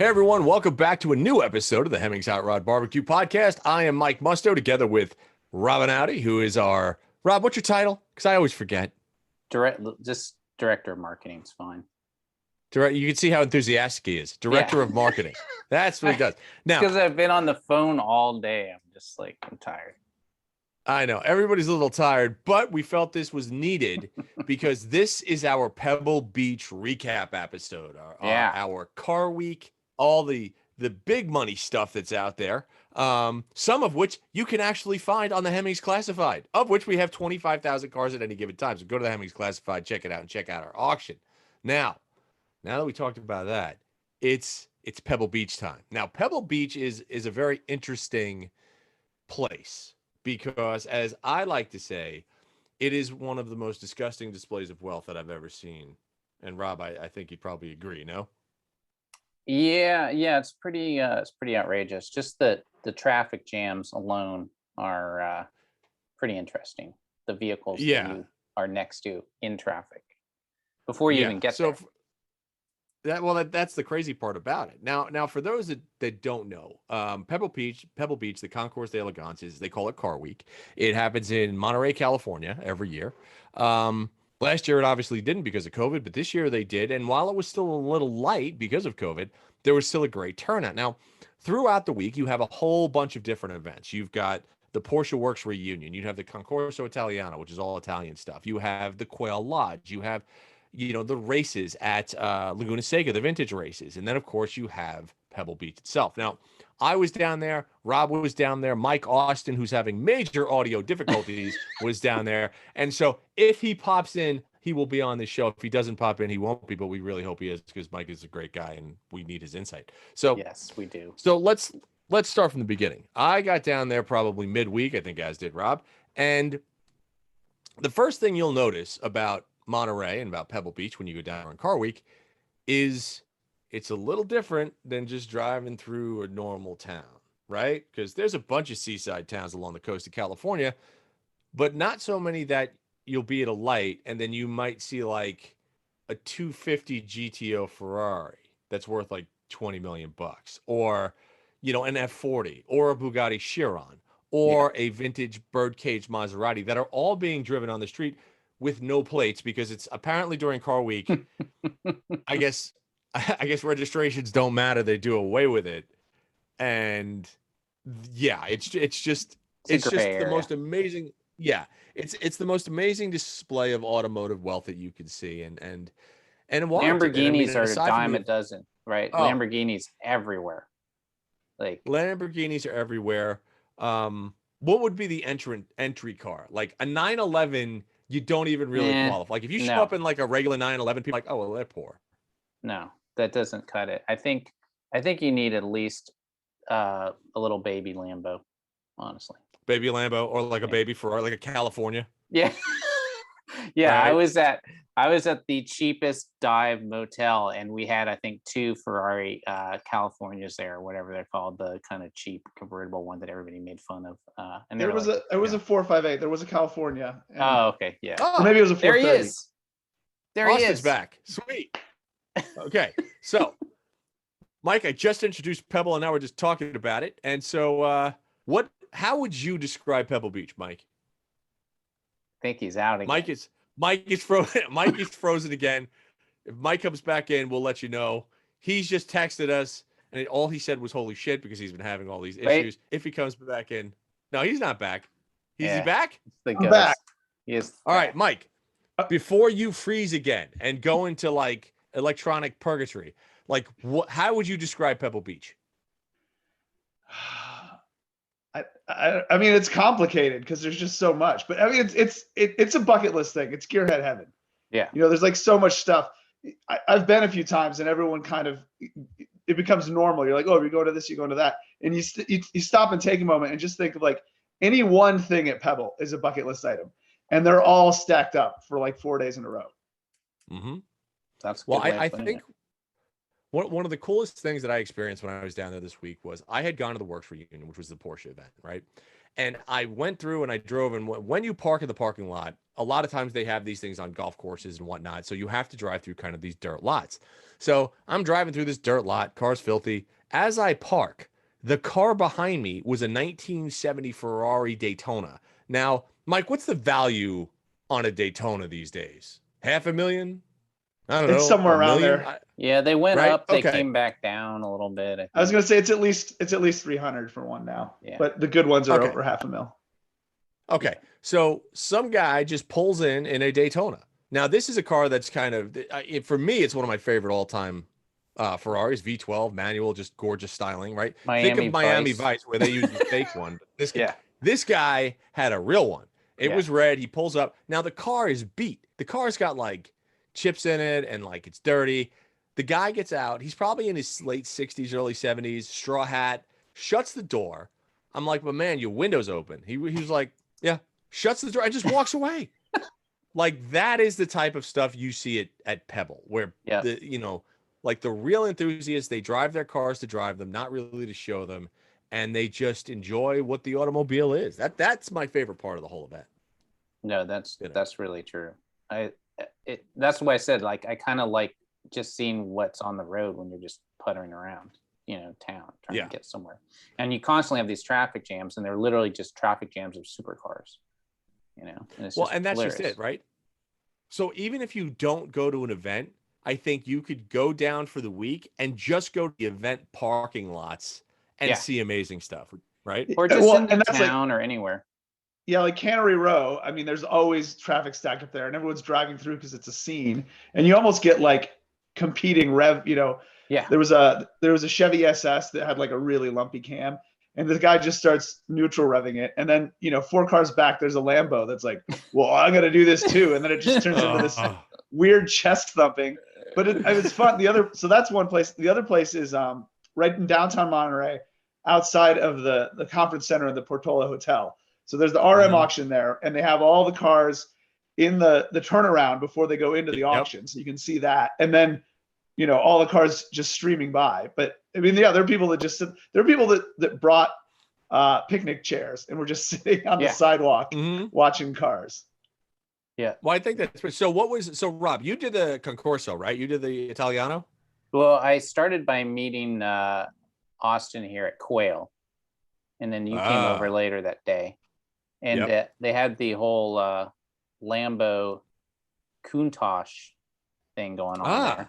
Hey everyone, welcome back to a new episode of the Hemmings Hot Rod Barbecue Podcast. I am Mike Musto together with Rob Einaudi, who is our Rob, what's your title? Because I always forget. Just director of marketing is fine. You can see how enthusiastic he is. Director of marketing. That's what he does. Now, because I've been on the phone all day. I'm tired. I know everybody's a little tired, but we felt this was needed because this is our Pebble Beach recap episode. Our car week, all the big money stuff that's out there. Some of which you can actually find on the Hemmings Classified, of which we have 25,000 cars at any given time. So go to the Hemmings Classified, check it out, and check out our auction. Now that we talked about that, it's Pebble Beach time. Now, Pebble Beach is a very interesting place because, as I like to say, it is one of the most disgusting displays of wealth that I've ever seen. And Rob, I think you'd probably agree, no? Yeah, it's pretty outrageous. Just the traffic jams alone are pretty interesting. The vehicles that you are next to in traffic before you even get there. That's the crazy part about it. Now for those that don't know, Pebble Beach, the Concours d'Elegance they call it Car Week. It happens in Monterey, California every year. Last year it obviously didn't because of COVID, but this year they did. And while it was still a little light because of COVID, there was still a great turnout. Now, throughout the week, you have a whole bunch of different events. You've got the Porsche Werks reunion. You have the Concorso Italiano, which is all Italian stuff. You have the Quail Lodge. You have the races at Laguna Seca, the vintage races. And then, of course, you have Pebble Beach itself. Now, I was down there. Rob was down there. Mike Austin, who's having major audio difficulties, was down there. And so if he pops in, he will be on the show. If he doesn't pop in, he won't be, but we really hope he is because Mike is a great guy and we need his insight. So yes, we do. So let's start from the beginning. I got down there probably midweek, I think, as did Rob. And the first thing you'll notice about Monterey and about Pebble Beach when you go down on Car Week is it's a little different than just driving through a normal town, right? Because there's a bunch of seaside towns along the coast of California, but not so many that you'll be at a light and then you might see like a 250 GTO Ferrari that's worth like 20 million bucks, or an F40 or a Bugatti Chiron or a vintage birdcage Maserati that are all being driven on the street with no plates because it's apparently during Car Week. I guess registrations don't matter. They do away with it. And it's just the most amazing. Yeah, it's the most amazing display of automotive wealth that you can see. And Lamborghinis are a dime a dozen, right? Oh. Lamborghinis everywhere. Lamborghinis are everywhere. What would be the entry car? Like a 911, you don't even really qualify. Like if you show up in like a regular 911, people are like, oh well, they're poor. No, that doesn't cut it. I think you need at least a little baby Lambo, honestly. Baby Lambo or like a baby Ferrari, like a California. Yeah. Yeah, right. I was at the cheapest dive motel and we had, I think, 2 Ferrari Californias there, whatever they're called, the kind of cheap convertible one that everybody made fun of. And it was a 458. There was a California. Oh, okay, yeah. Or maybe it was a 430. There he is. Austin's back. Sweet. Okay, so Mike, I just introduced Pebble and now we're just talking about it. And so how would you describe Pebble Beach, Mike? I think he's out again. Mike is frozen. Mike is frozen again. If Mike comes back in, we'll let you know. He's just texted us, and all he said was "holy shit" because he's been having all these issues. If he comes back in, no, he's not back. Is he back? I'm back. Yes. All right, Mike. Before you freeze again and go into like electronic purgatory, like how would you describe Pebble Beach? I mean, it's complicated because there's just so much, but I mean, it's a bucket list thing. It's gearhead heaven. Yeah. There's like so much stuff. I've been a few times and everyone it becomes normal. You're like, oh, if you go to this, you go to that. And you stop and take a moment and just think of like any one thing at Pebble is a bucket list item. And they're all stacked up for like 4 days in a row. Mm-hmm. That's well, I think one of the coolest things that I experienced when I was down there this week was I had gone to the Werks reunion, which was the Porsche event, right? And I went through and I drove. And when you park in the parking lot, a lot of times they have these things on golf courses and whatnot. So you have to drive through kind of these dirt lots. So I'm driving through this dirt lot, car's filthy. As I park, the car behind me was a 1970 Ferrari Daytona. Now, Mike, what's the value on a Daytona these days? $500,000? I don't know. It's somewhere a around million? there. Yeah, they went Right? up, they Okay. came back down a little bit. I was gonna say it's at least 300 for one now. Yeah. But the good ones are Okay. over $500,000. Okay. So some guy just pulls in a Daytona. Now, this is a car that's kind of, for me, it's one of my favorite all-time Ferraris, V12 manual, just gorgeous styling, right? Think Miami of Miami Vice. Vice where they use the fake one. Yeah. This guy had a real one. It Yeah. was red. He pulls up. Now the car is beat. The car's got like chips in it and like it's dirty. The guy gets out. He's probably in his late 60s, early 70s, straw hat, shuts the door. I'm like, but man, your window's open. He was like, yeah, shuts the door and just walks away. Like that is the type of stuff you see at Pebble, where Yeah. like the real enthusiasts, they drive their cars to drive them, not really to show them, and they just enjoy what the automobile is. That's my favorite part of the whole event. No, that's really true. That's why I said, like, I kind of like just seeing what's on the road when you're just puttering around, town, trying to get somewhere. And you constantly have these traffic jams, and they're literally just traffic jams of supercars, and it's And that's hilarious. just it, right? So even if you don't go to an event, I think you could go down for the week and just go to the event parking lots and see amazing stuff, right? Or just in the that's town or anywhere. Yeah, like Cannery Row. I mean, there's always traffic stacked up there, and everyone's driving through because it's a scene, and you almost get like competing rev. Yeah. There was a Chevy SS that had like a really lumpy cam, and the guy just starts neutral revving it, and then 4 cars back, there's a Lambo that's like, well, I'm gonna do this too, and then it just turns into this weird chest thumping. But it was fun. So that's one place. The other place is right in downtown Monterey, outside of the conference center of the Portola Hotel. So there's the RM auction there, and they have all the cars in the turnaround before they go into the auction. So you can see that. And then, all the cars just streaming by. But I mean, there are people that just sit, there are people that brought picnic chairs and were just sitting on the sidewalk watching cars. Yeah. Well, I think that's so Rob, you did the Concorso, right? You did the Italiano? Well, I started by meeting Austin here at Quail, and then you came over later that day. And they had the whole Lambo Countach thing going on there.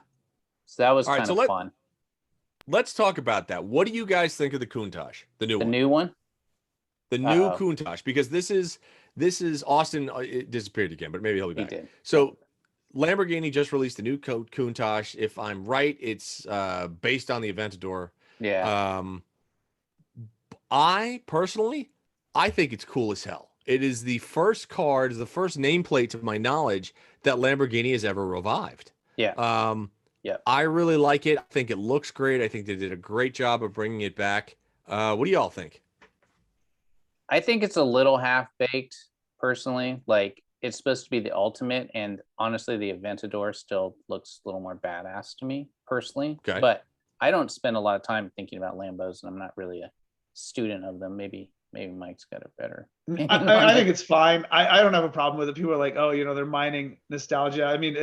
So that was kind of fun. Let's talk about that. What do you guys think of the Countach, the new one? The new one? The new Countach, because this is Austin. It disappeared again, but maybe he'll be back. He did. So Lamborghini just released a new Countach. If I'm right, it's based on the Aventador. Yeah. I personally think it's cool as hell. It is the first car, it is the first nameplate to my knowledge that Lamborghini has ever revived. Yeah. I really like it. I think it looks great. I think they did a great job of bringing it back. What do y'all think? I think it's a little half-baked, personally. Like, it's supposed to be the ultimate, and honestly, the Aventador still looks a little more badass to me, personally. Okay. But I don't spend a lot of time thinking about Lambos, and I'm not really a student of them. Maybe Mike's got it better. I think it's fine. I don't have a problem with it. People are like, oh, they're mining nostalgia. I mean,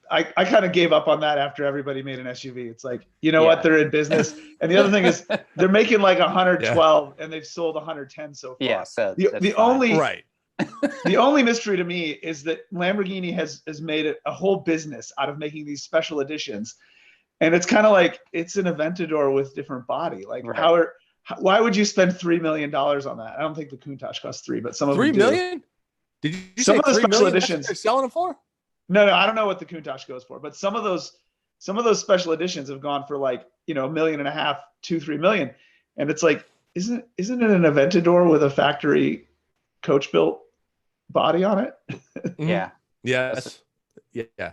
I kind of gave up on that after everybody made an SUV. It's like, what, they're in business. And the other thing is they're making like 112 and they've sold 110 so far. Yeah. So the only mystery to me is that Lamborghini has made a whole business out of making these special editions. And it's kind of like, it's an Aventador with different body. Like why would you spend $3 million on that? I don't think the Countach costs 3, but some of them do. $3 million? Did you some say of the 3 special million? editions They're selling it for? No, I don't know what the Countach goes for, but some of those special editions have gone for like, $1.5 million, $2, $3 million. And it's like, isn't it an Aventador with a factory coach built body on it? Yeah. Yes. Yeah.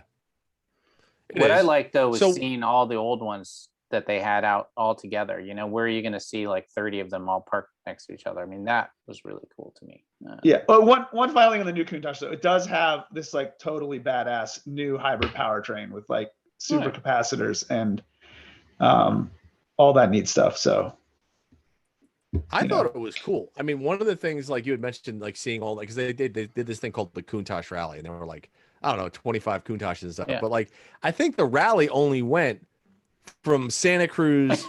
What I like though was seeing all the old ones that they had out all together. Where are you going to see like 30 of them all parked next to each other? I mean, that was really cool to me. Well, one filing on the new Countach, though, it does have this like totally badass new hybrid powertrain with like super capacitors and all that neat stuff. So I thought it was cool. I mean, one of the things like you had mentioned, like seeing all like, because they did this thing called the Countach rally, and there were like, I don't know, 25 Countachs and stuff. Yeah. But like, I think the rally only went from Santa Cruz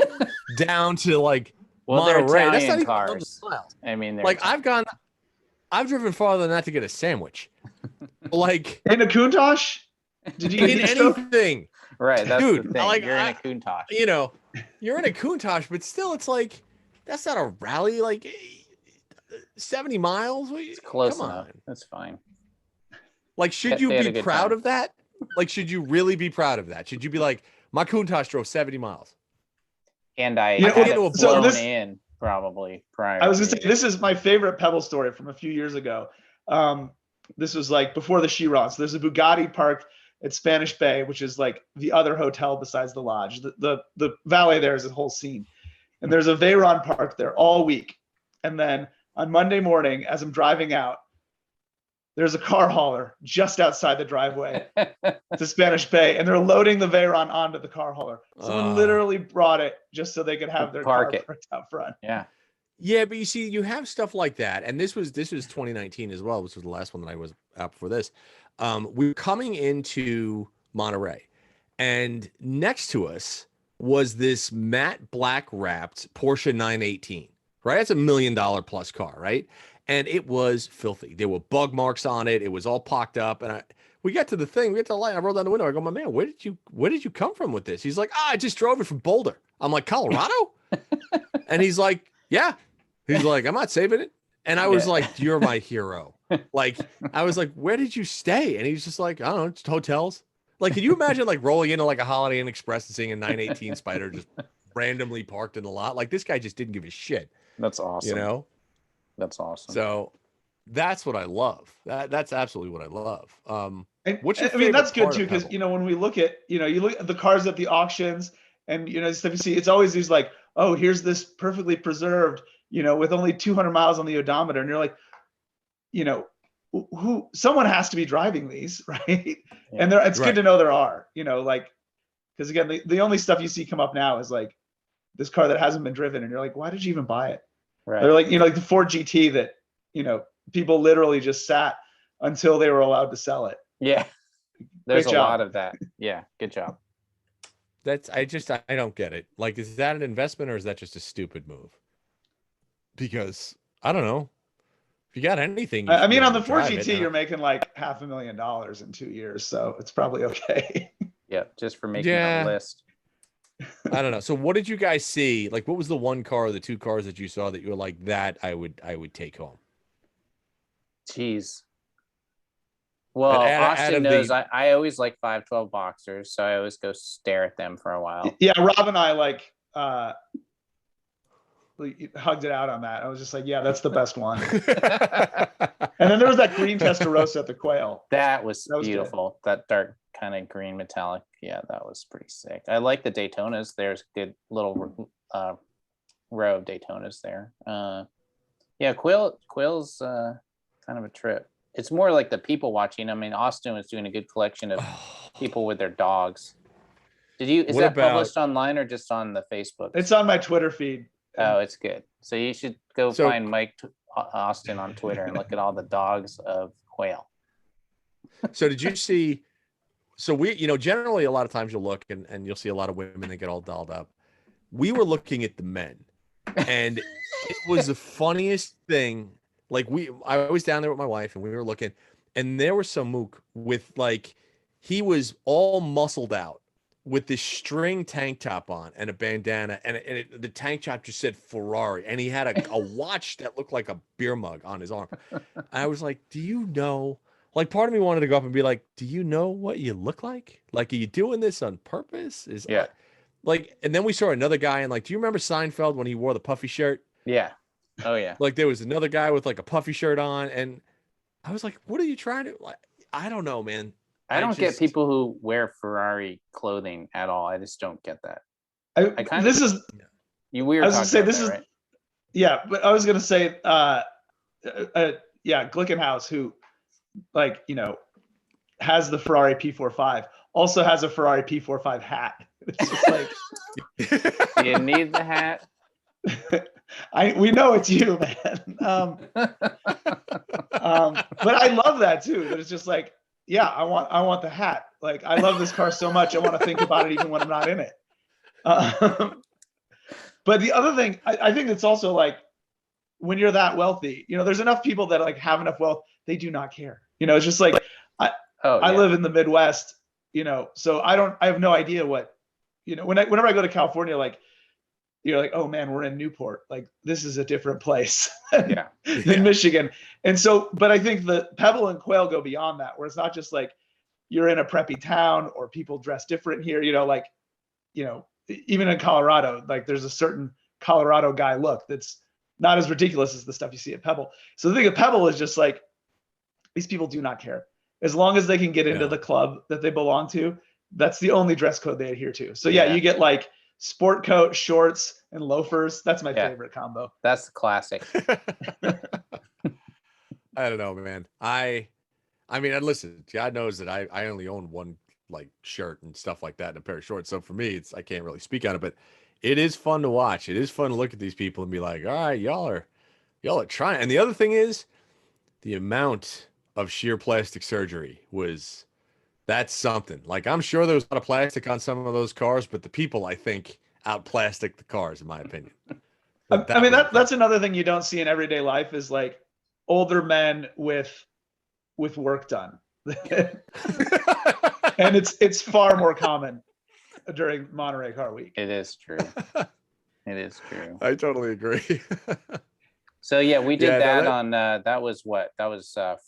down to like Monterey. That's not even cars. miles. I mean, like I've driven farther than that to get a sandwich. Like in a Countach? Did you in anything? Right, that's dude. the thing. Like, you're in a Countach. You know, you're in a Countach, but still, it's like that's not a rally. Like 70 miles. It's close Come enough. on. That's fine. Like, should you be proud of that? Like, should you really be proud of that? Should you be like, my Countach drove 70 miles? And I You know, had it so flown this- in probably prior. I was gonna say this is my favorite Pebble story from a few years ago. This was like before the Chiron. So there's a Bugatti parked at Spanish Bay, which is like the other hotel besides the lodge. The valet there is a whole scene, and there's a Veyron parked there all week. And then on Monday morning, as I'm driving out, there's a car hauler just outside the driveway to Spanish Bay, and they're loading the Veyron onto the car hauler. Someone literally brought it just so they could have their car parked out front. Yeah. Yeah, but you see, you have stuff like that, and this was 2019 as well. This was the last one that I was out before this. We were coming into Monterey, and next to us was this matte black wrapped Porsche 918. Right, that's $1 million plus car, right? And it was filthy. There were bug marks on it. It was all pocked up. And we got to the thing. We got to the light. I rolled down the window. I go, my man, where did you come from with this? He's like, I just drove it from Boulder. I'm like, Colorado? And he's like, yeah. He's like, I'm not saving it. And I was like, you're my hero. Like, I was like, where did you stay? And he's just like, I don't know, just hotels. Like, can you imagine like rolling into like a Holiday Inn Express and seeing a 918 Spider just randomly parked in the lot? Like, this guy just didn't give a shit. That's awesome. You know? That's awesome. So that's what I love. That's absolutely what I love. What's your I mean, that's good part too, of because Pebble? you know, when we look at, you know, you look at the cars at the auctions and you know, stuff you see, it's always these like, oh, here's this perfectly preserved, you know, with only 200 miles on the odometer. And you're like, you know, who someone has to be driving these, right? Yeah. And it's Right. good to know there are, you know, like, because again, the only stuff you see come up now is like this car that hasn't been driven, and you're like, why did you even buy it? Right. They're like, you know, like the Ford GT that, you know, people literally just sat until they were allowed to sell it. Yeah. There's Great a job. lot of that. Yeah. Good job. I don't get it. Like, is that an investment or is that just a stupid move? Because I don't know. If you got anything, I mean, on the Ford Ford GT, you're making like $500,000 in 2 years, so it's probably okay. Yeah. Just for making Yeah. a list. I don't know. So what did you guys see? Like, what was the one car or the two cars that you saw that you were like, that I would take home? Jeez. Well, Austin knows I always like 512 boxers, so I always go stare at them for a while. Yeah, Rob and I like hugged it out on that. I was just like, yeah, that's the best one. And then there was that green Testarossa at the Quail. That was That was beautiful. That dark kind of green metallic. Yeah, that was pretty sick. I like the Daytonas. There's good little row of Daytonas there. Yeah, Quail's kind of a trip. It's more like the people watching. I mean, Austin was doing a good collection of people with their dogs. Is that published online or just on the Facebook? It's on my Twitter feed. Oh, it's good. So you should go find Mike Austin on Twitter and look at all the dogs of Quail. So did you see? So we, you know, generally a lot of times you'll look and you'll see a lot of women that get all dolled up. We were looking at the men, and it was the funniest thing. Like I was down there with my wife and we were looking, and there was some mook with like, he was all muscled out with this string tank top on and a bandana, and the tank top just said Ferrari, and he had a watch that looked like a beer mug on his arm. I was like, do you know? Like, part of me wanted to go up and be like, do you know what you look like? Like, are you doing this on purpose? Like, and then we saw another guy, and like, do you remember Seinfeld when he wore the puffy shirt? Yeah. Oh yeah. Like, there was another guy with like a puffy shirt on, and I was like, what are you trying to, like, I don't know, man. I don't get people who wear Ferrari clothing at all. I just don't get that. We were I was gonna say this is, right? Yeah, but I was gonna say, Glickenhaus, who, like, you know, has the Ferrari P45, also has a Ferrari P45 hat. It's just like, do you need the hat? We know it's you, man. But I love that too. That it's just like, yeah, I want the hat. Like, I love this car so much. I want to think about it even when I'm not in it. But the other thing, I think it's also like, when you're that wealthy, there's enough people that like have enough wealth, they do not care. It's just like, I live in the Midwest, so I have no idea what, whenever I go to California, like, you're like, oh man, we're in Newport. Like, this is a different place than Michigan. And so, but I think the Pebble and Quail go beyond that, where it's not just like you're in a preppy town or people dress different here, even in Colorado, like there's a certain Colorado guy look that's not as ridiculous as the stuff you see at Pebble. So the thing of Pebble is just like, these people do not care. As long as they can get into the club that they belong to, that's the only dress code they adhere to. So you get like sport coat, shorts, and loafers. That's my favorite combo. That's the classic. I don't know, man. I mean, listen, God knows that I only own one like shirt and stuff like that and a pair of shorts. So for me, I can't really speak on it, but it is fun to watch. It is fun to look at these people and be like, all right, y'all are trying. And the other thing is the amount of sheer plastic surgery that's something. Like, I'm sure there was a lot of plastic on some of those cars, but the people, I think, out plastic the cars, in my opinion. I mean, that's another thing you don't see in everyday life is like older men with work done. And it's far more common during Monterey Car Week. It is true. It is true. I totally agree. So yeah, we did that on that was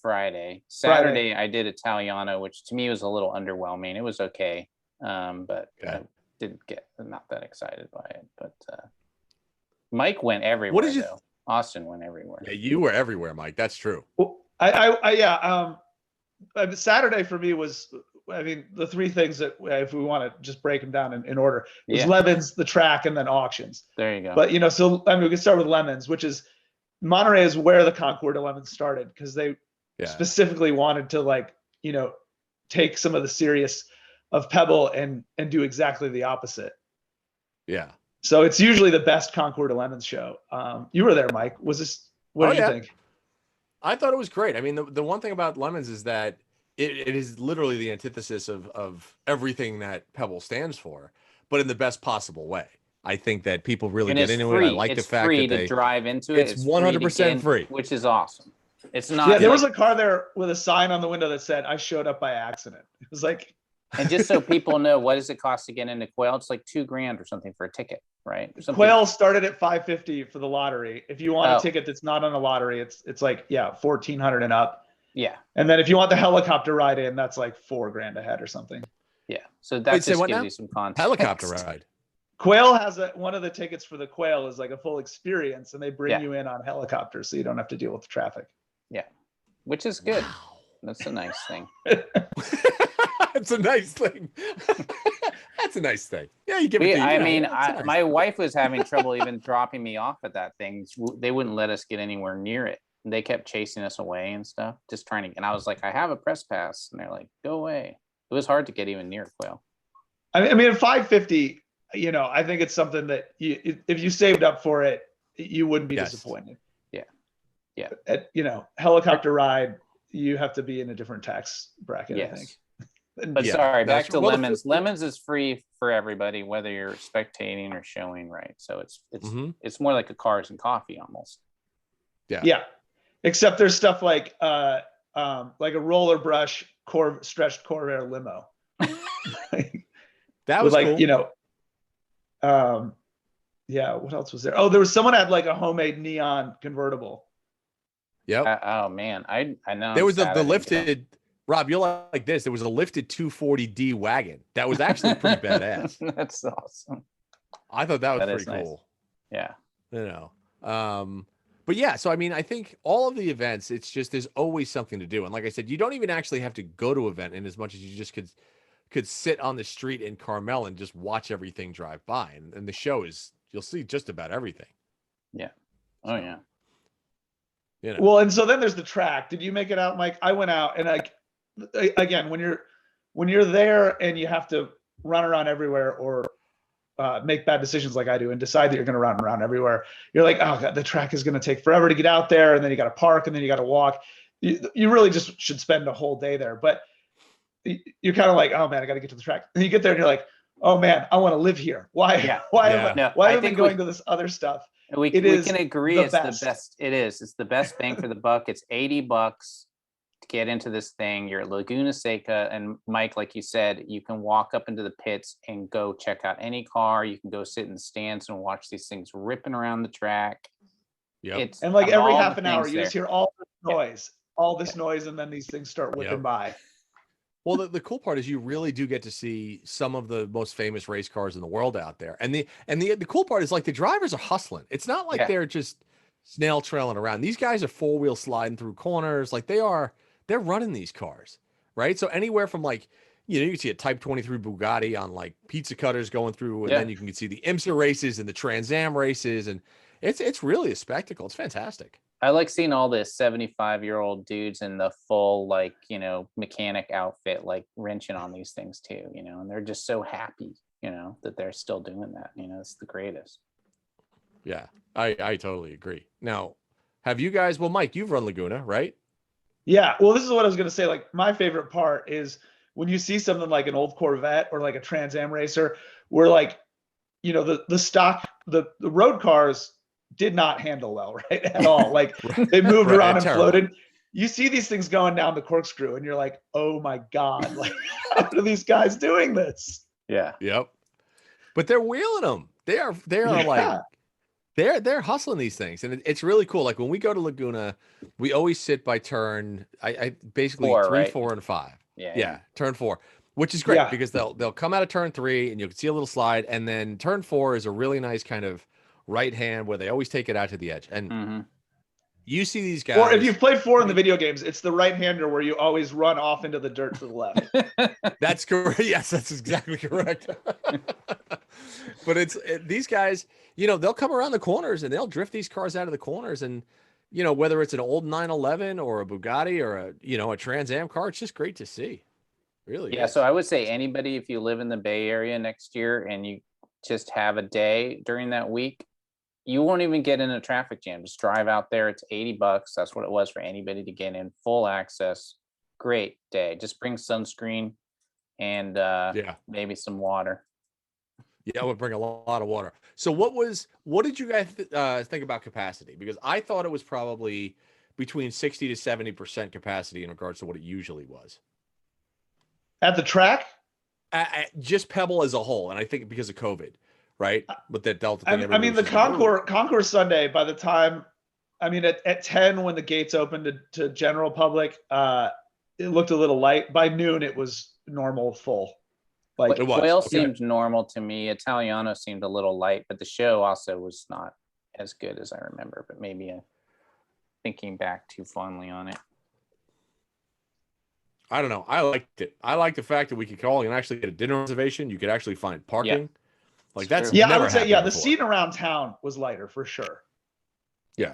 Friday. Saturday I did Italiano, which to me was a little underwhelming. It was okay. But I didn't get not that excited by it. But Mike went everywhere. What did you Austin went everywhere. Yeah, you were everywhere, Mike. That's true. Well, Saturday for me was, I mean, the three things that, if we want to just break them down in order, is Lemons, the track, and then auctions. There you go. But so I mean, we can start with Lemons, which is Monterey is where the Concours de Lemons started, because they specifically wanted to like, take some of the serious of Pebble and do exactly the opposite. Yeah. So it's usually the best Concours de Lemons show. You were there, Mike. What did you think? I thought it was great. I mean, the one thing about Lemons is that it is literally the antithesis of everything that Pebble stands for, but in the best possible way. I think that people really get into it. I like the fact that they drive into it. It's 100% free, which is awesome. It's not. Yeah, there was a car there with a sign on the window that said, "I showed up by accident." It was like, and just so people know, what does it cost to get into Quail? It's like $2,000 or something for a ticket, right? Quail started at $550 for the lottery. If you want a ticket that's not on a lottery, it's like $1,400 and up. Yeah. And then if you want the helicopter ride in, that's like $4,000 a head or something. Yeah. So that just gives you some context. Helicopter ride. Quail has one of the tickets for the Quail is like a full experience, and they bring you in on helicopters, so you don't have to deal with the traffic. Yeah, which is good. Wow. That's a nice thing. That's a nice thing. That's a nice thing. Yeah, you give it. My wife was having trouble even dropping me off at that thing. They wouldn't let us get anywhere near it. They kept chasing us away and stuff, just trying to. And I was like, I have a press pass, and they're like, go away. It was hard to get even near Quail. I mean, at $550. I think it's something that if you saved up for it, you wouldn't be disappointed. Yeah. Yeah. Helicopter ride, you have to be in a different tax bracket, I think. But sorry, back to Lemons. Lemons is free for everybody, whether you're spectating or showing, right? So it's more like a cars and coffee almost. Yeah. Yeah. Except there's stuff like a roller brush stretched Corvair limo. That was like, cool. What else was there? Oh, there was someone had like a homemade neon convertible. Yep. Oh man, I know. There was the lifted. Rob, you'll like this. There was a lifted 240D wagon that was actually pretty badass. That's awesome. I thought that was pretty cool. Nice. Yeah. But yeah, so I mean, I think all of the events, it's just there's always something to do, and like I said, you don't even actually have to go to an event in as much as you just could sit on the street in Carmel and just watch everything drive by. And the show you'll see just about everything. Yeah. Oh yeah. Well, and so then there's the track. Did you make it out, Mike? I went out, and again, when you're there and you have to run around everywhere or make bad decisions like I do and decide that you're going to run around everywhere, you're like, oh God, the track is going to take forever to get out there. And then you got to park and then you got to walk. You really just should spend a whole day there. But you're kind of like, oh man, I got to get to the track. And you get there and you're like, oh man, I want to live here. Why? Yeah. Why Yeah. am I going to this other stuff? We can agree it's the best. It is. It's the best bang for the buck. It's $80 to get into this thing. You're at Laguna Seca, and Mike, like you said, you can walk up into the pits and go check out any car. You can go sit in the stands and watch these things ripping around the track. Yeah. And like every half an hour, you just hear all this noise, and then these things start whipping by. Well, the cool part is you really do get to see some of the most famous race cars in the world out there. And the cool part is like the drivers are hustling. It's not like they're just snail trailing around. These guys are four-wheel sliding through corners. Like they're running these cars, right? So anywhere from like, you can see a Type 23 Bugatti on like pizza cutters going through, and then you can see the IMSA races and the Trans Am races, and it's really a spectacle. It's fantastic. I like seeing all the 75-year-old dudes in the full, like, mechanic outfit, like wrenching on these things too, and they're just so happy, that they're still doing that. It's the greatest. Yeah, I totally agree. Now, have you guys, well, Mike, you've run Laguna, right? Yeah. Well, this is what I was going to say. Like my favorite part is when you see something like an old Corvette or like a Trans Am racer where like, the stock, the road cars did not handle well, right? At all. Like they moved around and floated. You see these things going down the corkscrew and you're like, oh my God, like how are these guys doing this? Yeah. Yep. But they're wheeling them. They are like, they're hustling these things. And it's really cool. Like when we go to Laguna, we always sit by turn, I basically 4, 3, right? 4, and 5. Yeah. Turn 4, which is great because they'll come out of turn 3 and you can see a little slide. And then turn 4 is a really nice kind of right hand where they always take it out to the edge. And you see these guys. Or if you've played 4 in the video games, it's the right hander where you always run off into the dirt to the left. That's correct. Yes, that's exactly correct. But these guys, they'll come around the corners and they'll drift these cars out of the corners. And, whether it's an old 911 or a Bugatti or a Trans Am car, it's just great to see. Really. Yeah. So I would say anybody, if you live in the Bay Area next year and you just have a day during that week, you won't even get in a traffic jam. Just drive out there. It's $80. That's what it was for anybody to get in. Full access. Great day. Just bring sunscreen and maybe some water. Yeah, I would bring a lot of water. So what did you guys think about capacity? Because I thought it was probably between 60 to 70% capacity in regards to what it usually was. At the track? Just Pebble as a whole. And I think because of COVID. Right, with that Delta thing. I mean, the Concours Sunday. By the time, at 10 when the gates opened to general public, it looked a little light. By noon, it was normal full. Like Quail seemed normal to me. Italiano seemed a little light, but the show also was not as good as I remember. But maybe thinking back too fondly on it. I don't know. I liked it. I like the fact that we could call and actually get a dinner reservation. You could actually find parking. Yeah. Like that's I would say the scene around town was lighter for sure. Yeah.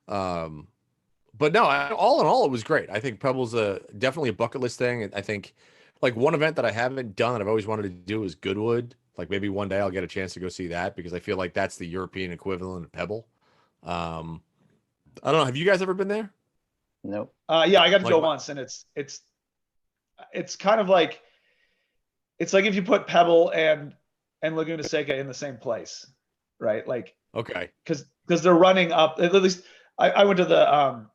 But no, all in all, it was great. I think Pebble's definitely a bucket list thing. I think like one event that I haven't done, I've always wanted to do is Goodwood. Like maybe one day I'll get a chance to go see that because I feel like that's the European equivalent of Pebble. I don't know. Have you guys ever been there? Nope. I got to go once, and it's kind of like it's like if you put Pebble and Laguna Seca in the same place, right? Like, okay, because they're running up. At least I went to the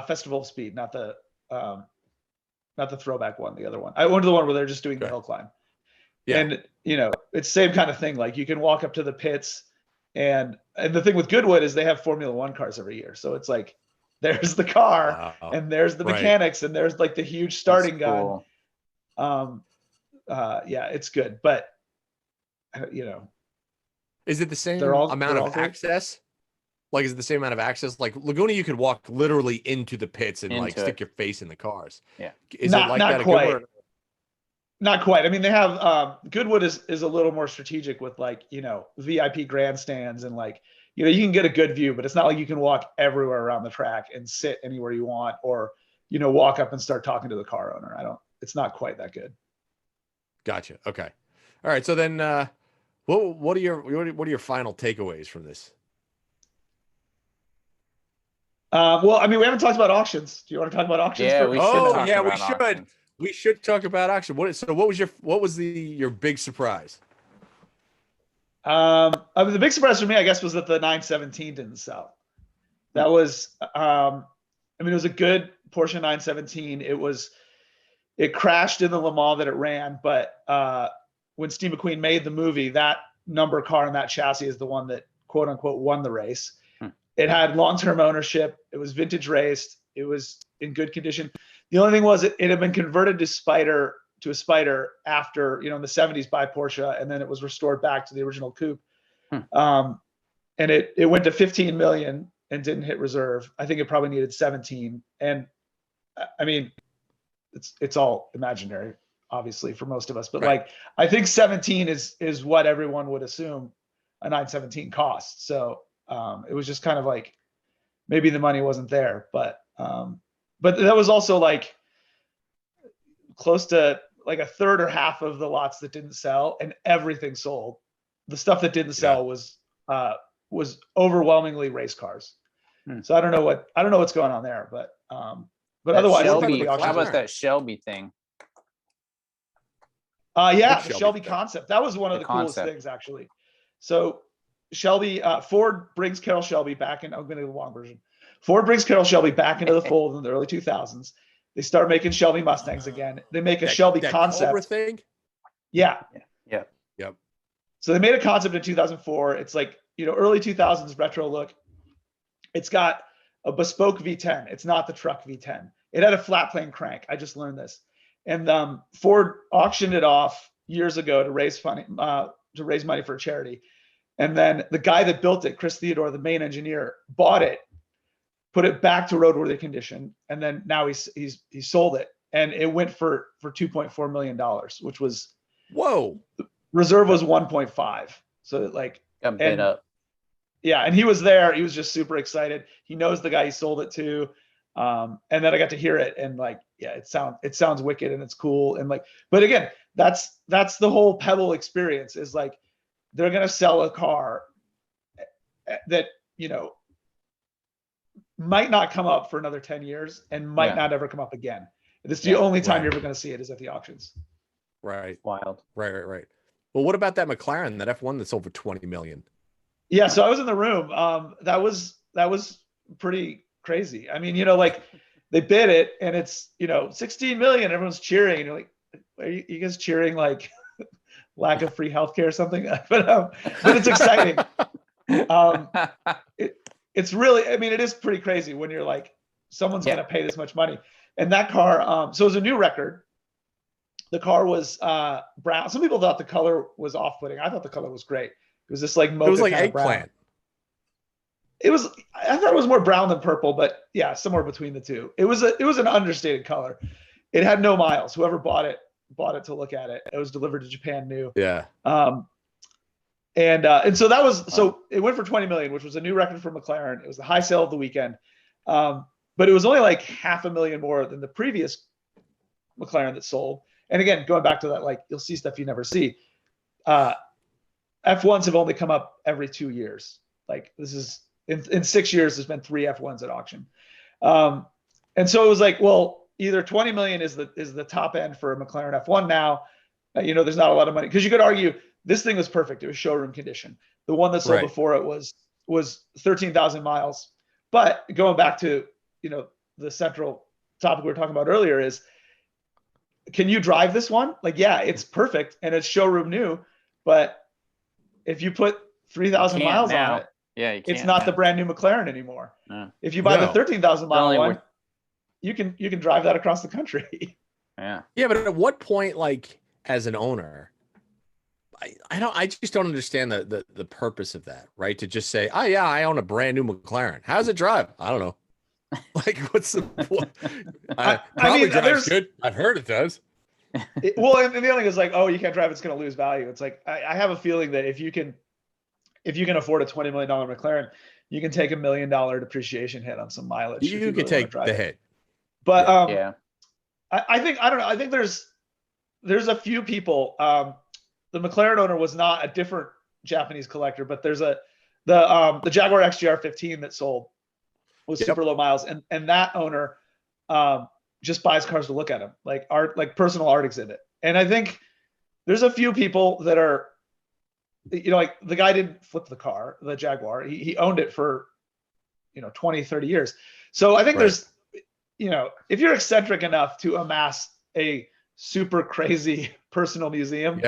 Festival of Speed, not the throwback one, the other one. I went to the one where they're just doing the hill climb. Yeah. And it's the same kind of thing. Like you can walk up to the pits, and the thing with Goodwood is they have Formula One cars every year, so it's like there's the car and there's the mechanics and there's like the huge starting gun. It's good, but is it the same amount of access? Like, is it the same amount of access? Like Laguna, you could walk literally into the pits and stick your face in the cars. Yeah. Is it like that? Quite. Not quite. I mean, they have Goodwood is a little more strategic with like, VIP grandstands and like, you can get a good view, but it's not like you can walk everywhere around the track and sit anywhere you want or, walk up and start talking to the car owner. It's not quite that good. Gotcha. Okay. All right. So then, what are your final takeaways from this? Well, I mean, we haven't talked about auctions. Do you want to talk about auctions Yeah, first? we should Oh, talk yeah, we about should. auctions. We should talk about auction. What was your big surprise? I mean, the big surprise for me, I guess, was that the 917 didn't sell. That was, I mean, it was a good Porsche 917. It crashed in the Le Mans that it ran, but when Steve McQueen made the movie, that number car and that chassis is the one that quote unquote won the race. It had long-term ownership. It was vintage raced. It was in good condition. The only thing was it had been converted to a Spider after, in the 70s by Porsche, and then it was restored back to the original coupe. And it went to 15 million and didn't hit reserve. I think it probably needed 17. And I mean, it's all imaginary, obviously, for most of us, but right. I think 17 is what everyone would assume a 917 costs. So it was just kind of like maybe the money wasn't there, but that was also close to a third or half of the lots that didn't sell, and everything sold. The stuff that didn't sell was overwhelmingly race cars. So I don't know what's going on there, but otherwise, Shelby, how about that Shelby thing? Yeah, the Shelby concept. That was one of the coolest things, actually. So Shelby, Ford brings Carroll Shelby back in. I'm going to do the long version. Ford brings Carroll Shelby back into the fold in the early 2000s. They start making Shelby Mustangs again. They make a Shelby concept. Cobra thing? Yeah. Yep. So they made a concept in 2004. It's early 2000s retro look. It's got a bespoke V10. It's not the truck V10. It had a flat plane crank. I just learned this. And Ford auctioned it off years ago to raise money for a charity. And then the guy that built it, Chris Theodore, the main engineer, bought it, put it back to roadworthy condition, and then now he sold it, and it went for $2.4 million, which was reserve was 1.5. So got bid up. Yeah, and he was there. He was just super excited. He knows the guy he sold it to. And then I got to hear it, and it sounds wicked and it's cool. And but again, that's the whole Pebble experience is they're going to sell a car that, might not come up for another 10 years and might not ever come up again. This is the only time you're ever going to see it is at the auctions. Right. Wild. Right. Well, what about that McLaren, that F1 that's over 20 million? Yeah. So I was in the room. That was pretty crazy. I mean, they bid it and it's, 16 million, everyone's cheering. And you're like, are you guys cheering lack of free healthcare or something? but it's exciting. It's really, I mean, it is pretty crazy when you're someone's going to pay this much money. And that car, so it was a new record. The car was brown. Some people thought the color was off-putting. I thought the color was great. It was this mocha it was like kind of eggplant. Brown. I thought it was more brown than purple, but yeah, somewhere between the two. It was an understated color. It had no miles. Whoever bought it to look at it. It was delivered to Japan new. Yeah. And so that was, so it went for 20 million, which was a new record for McLaren. It was the high sale of the weekend. But it was only $500,000 more than the previous McLaren that sold. And again, going back to that, you'll see stuff you never see. F1s have only come up every 2 years. This is in 6 years, there's been 3 F1s at auction. And so it was well, either 20 million is the top end for a McLaren F1 now. There's not a lot of money, because you could argue this thing was perfect. It was showroom condition. The one that sold before it was 13,000 miles. But going back to, the central topic we were talking about earlier is, can you drive this one? Yeah, it's perfect and it's showroom new, but if you put 3,000 miles on it, it's not the brand new McLaren anymore. If you buy the 13,000 mile one, you can drive that across the country. Yeah. But at what point, as an owner, I just don't understand the purpose of that, right? To just say, oh yeah, I own a brand new McLaren. How does it drive? I don't know. What's the point? Probably drives good. I've heard it does. Well, and the other thing is oh, you can't drive, it's going to lose value. It's I have a feeling that if you can afford a $20 million McLaren, you can take $1 million depreciation hit on some mileage. You can really take the hit. But I think, I don't know. I think there's a few people. the McLaren owner was not a different Japanese collector, but there's the Jaguar XJR 15 that sold was super low miles, and that owner just buys cars to look at them, like art, like personal art exhibit. And I think there's a few people that are, like the guy didn't flip the car, the Jaguar. He owned it for 20, 30 years. So I think there's, if you're eccentric enough to amass a super crazy personal museum,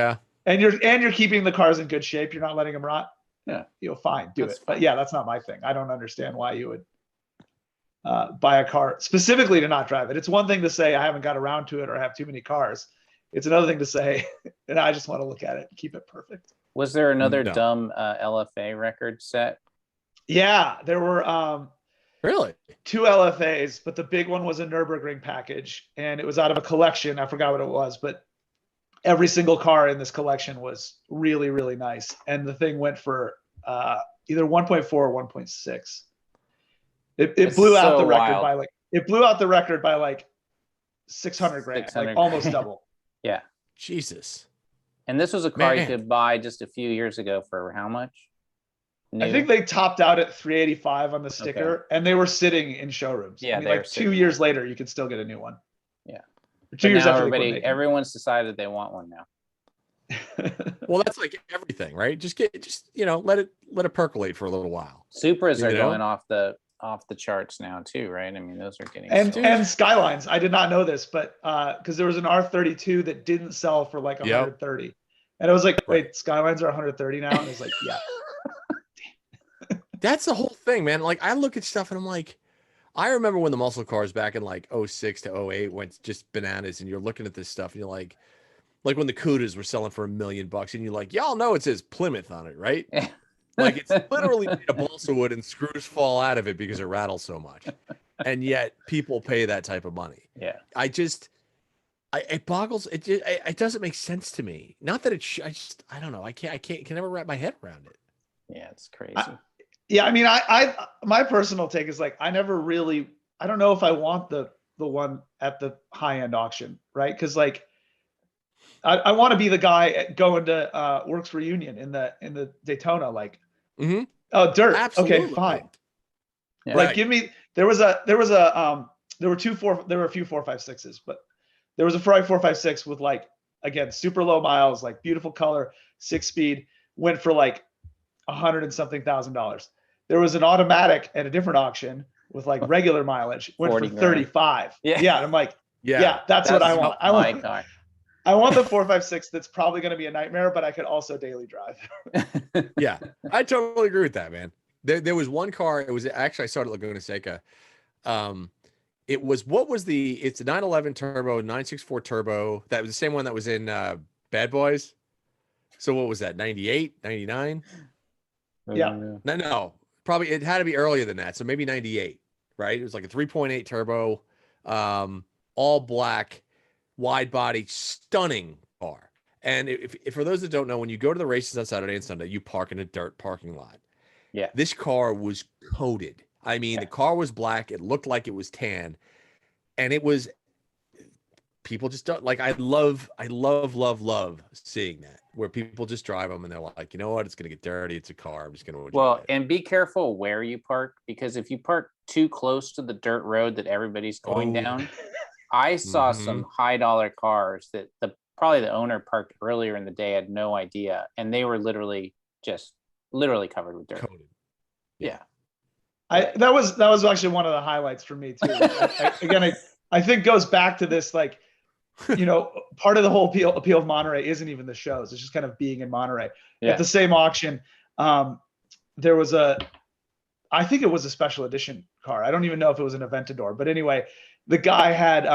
and you're keeping the cars in good shape, you're not letting them rot, fine, do it. But that's not my thing. I don't understand why you would buy a car specifically to not drive it. It's one thing to say I haven't got around to it or I have too many cars. It's another thing to say, and I just want to look at it and keep it perfect. Was there another dumb LFA record set? Yeah, there were really 2 LFAs, but the big one was a Nürburgring package, and it was out of a collection. I forgot what it was, but every single car in this collection was really, really nice. And the thing went for either 1.4 or 1.6. It blew out the record by like 600 grand, like almost double. Yeah. Jesus. And this was a car you could buy just a few years ago for how much? New? I think they topped out at 385 on the sticker, and they were sitting in showrooms. Yeah, like 2 years later, you could still get a new one. Yeah. 2 years after everyone's decided they want one now. Well, that's like everything, right? Just let it percolate for a little while. Supras are going off the charts now too, right? I mean, those are getting and Skylines. I did not know this, but because there was an R32 that didn't sell for like 130, and I was like, wait, Skylines are 130 now, and I was like, yeah. That's the whole thing, man. Like I look at stuff and I'm like, I remember when the muscle cars back in like 06 to 08 went just bananas, and you're looking at this stuff and you're like when the Cudas were selling for $1 million, and you're like, y'all know it says Plymouth on it, right? Like it's literally made of balsa wood and screws fall out of it because it rattles so much. And yet people pay that type of money. Yeah. It boggles. It doesn't make sense to me. Not that I don't know. I can never wrap my head around it. Yeah. It's crazy. I mean, my personal take is like, I don't know if I want the one at the high end auction, right? Cause like, I want to be the guy going to Werks reunion in the Daytona, like, oh, dirt. Absolutely. Okay, fine. Yeah. Like, give me. There were a few 456s, but there was a Ferrari 456 with like, again, super low miles, like beautiful color, 6-speed, went for like $100 and something thousand. There was an automatic at a different auction with like regular mileage, went for 35. Yeah, and I'm like, that's what I want. I want the 456 that's probably going to be a nightmare, but I could also daily drive. Yeah, I totally agree with that, man. There was one car. It was actually, I started looking at Seca. It was, it's a 911 turbo, 964 turbo. That was the same one that was in Bad Boys. So what was that? 98, 99? Yeah. No, probably it had to be earlier than that. So maybe 98, right? It was like a 3.8 turbo, all black, wide body, stunning car. And if for those that don't know, when you go to the races on Saturday and Sunday, you park in a dirt parking lot. Yeah. This car was coated. I mean, the car was black. It looked like it was tan. And it was, people just don't like, I love seeing that, where people just drive them and they're like, you know what? It's going to get dirty. It's a car. I'm just going to. Well, and be careful where you park, because if you park too close to the dirt road that everybody's going down, I saw some high dollar cars that probably the owner parked earlier in the day, had no idea. And they were literally covered with dirt. Coated. Yeah. That was actually one of the highlights for me too. I think goes back to this, like, part of the whole appeal of Monterey isn't even the shows. It's just kind of being in Monterey. Yeah. At the same auction, there was I think it was a special edition car. I don't even know if it was an Aventador, but anyway, the guy had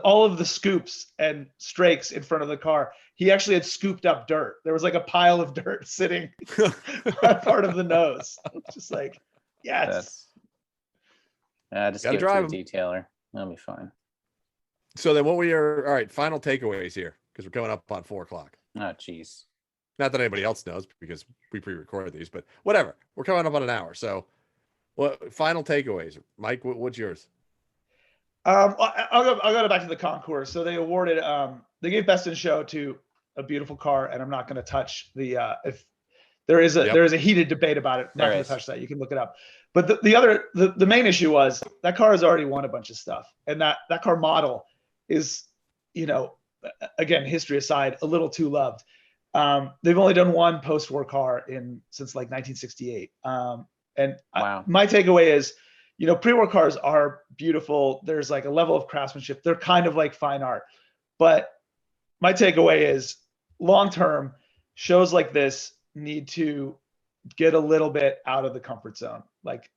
all of the scoops and strakes in front of the car. He actually had scooped up dirt. There was like a pile of dirt sitting on part of the nose. Just like, yes. Just give it to the detailer. That'll be fine. So then all right, final takeaways here, because we're coming up on 4:00. Oh, geez. Not that anybody else knows, because we pre-recorded these, but whatever. We're coming up on an hour. So final takeaways. Mike, what's yours? I'll go back to the Concours. So they awarded, they gave Best in Show to a beautiful car, and I'm not going to touch the if there is a heated debate about it. I'm not going to touch that. You can look it up. But the main issue was that car has already won a bunch of stuff, and that car model is, again, history aside, a little too loved. They've only done one post-war car since like 1968. And wow. My takeaway is, pre-war cars are beautiful. There's like a level of craftsmanship. They're kind of like fine art. But my takeaway is, long-term, shows like this need to get a little bit out of the comfort zone. Like,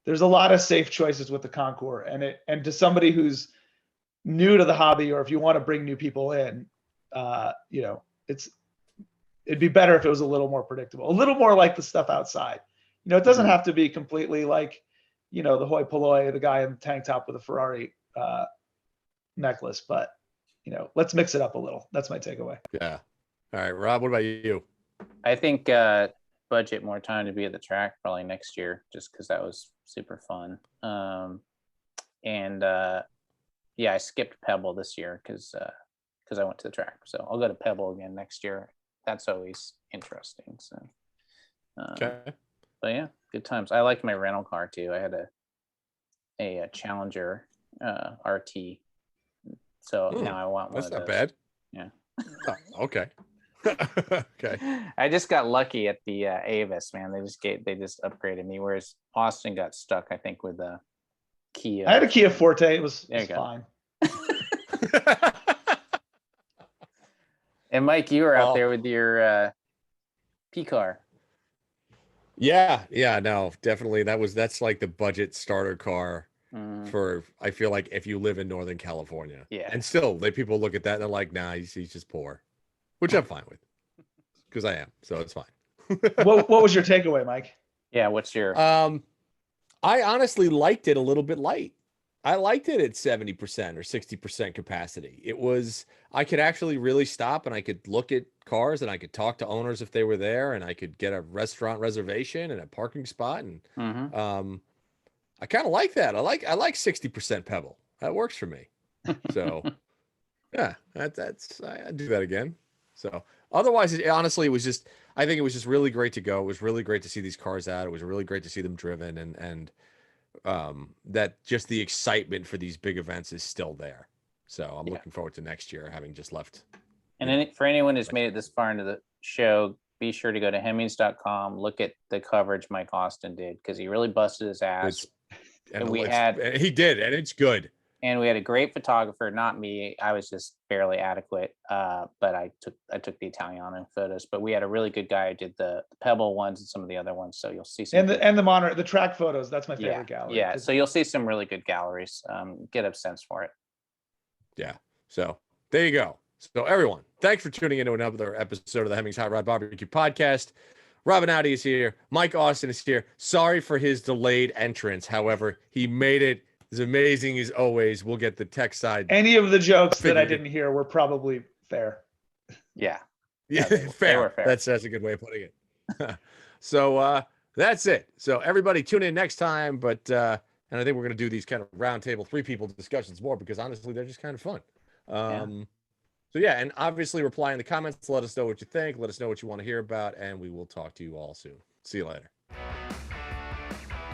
there's a lot of safe choices with the Concours, and to somebody who's new to the hobby, or if you want to bring new people in, it'd be better if it was a little more predictable, a little more like the stuff outside. It doesn't have to be completely like, the hoi polloi, the guy in the tank top with a Ferrari necklace, but let's mix it up a little. That's my takeaway. Yeah. All right, Rob, what about you? I think budget more time to be at the track probably next year, just because that was super fun. I skipped Pebble this year because I went to the track. So I'll go to Pebble again next year. That's always interesting. So, Okay. But yeah, good times. I liked my rental car too. I had a Challenger RT. So now I want one. That's not bad. Yeah. Oh, okay. Okay. I just got lucky at the Avis, man. They just upgraded me, whereas Austin got stuck, I think, with a Kia. I had a Kia Forte. It was fine. And Mike, you were out there with your P car. Yeah, no, definitely. That's like the budget starter car for, I feel like, if you live in Northern California. Yeah. And still, people look at that and they're like, nah, he's just poor, which I'm fine with, because I am, so it's fine. What was your takeaway, Mike? Yeah, what's your? I honestly liked it a little bit light. I liked it at 70% or 60% capacity. I could actually really stop, and I could look at cars, and I could talk to owners if they were there, and I could get a restaurant reservation and a parking spot. And I kind of like that. I like 60% Pebble. That works for me. So yeah, I'd do that again. So otherwise, honestly, I think it was just really great to go. It was really great to see these cars out. It was really great to see them driven, and that just the excitement for these big events is still there. So I'm looking forward to next year, having just left. And for anyone who's made it this far into the show, be sure to go to Hemmings.com. Look at the coverage Mike Austin did, because he really busted his ass. He did, and it's good. And we had a great photographer, not me. I was just barely adequate. But I took the Italiano photos. But we had a really good guy who did the Pebble ones and some of the other ones. So you'll see some the track photos. That's my favorite gallery. Yeah. So you'll see some really good galleries. Get a sense for it. Yeah. So there you go. So everyone, thanks for tuning into another episode of the Hemmings Hot Rod Barbecue Podcast. Rob Einaudi is here. Mike Austin is here. Sorry for his delayed entrance. However, he made it as amazing as always. We'll get the tech side. Any of the jokes that I didn't hear were probably fair. Yeah. Yeah, fair. That's a good way of putting it. So that's it. So everybody tune in next time. But and I think we're going to do these kind of roundtable 3-people discussions more, because honestly, they're just kind of fun. So yeah, and obviously reply in the comments. Let us know what you think. Let us know what you want to hear about, and we will talk to you all soon. See you later.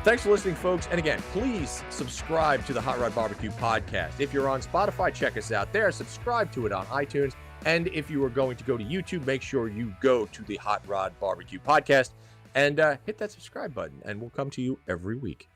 Thanks for listening, folks. And again, please subscribe to the Hot Rod Barbecue Podcast. If you're on Spotify, check us out there. Subscribe to it on iTunes. And if you are going to go to YouTube, make sure you go to the Hot Rod Barbecue Podcast and hit that subscribe button, and we'll come to you every week.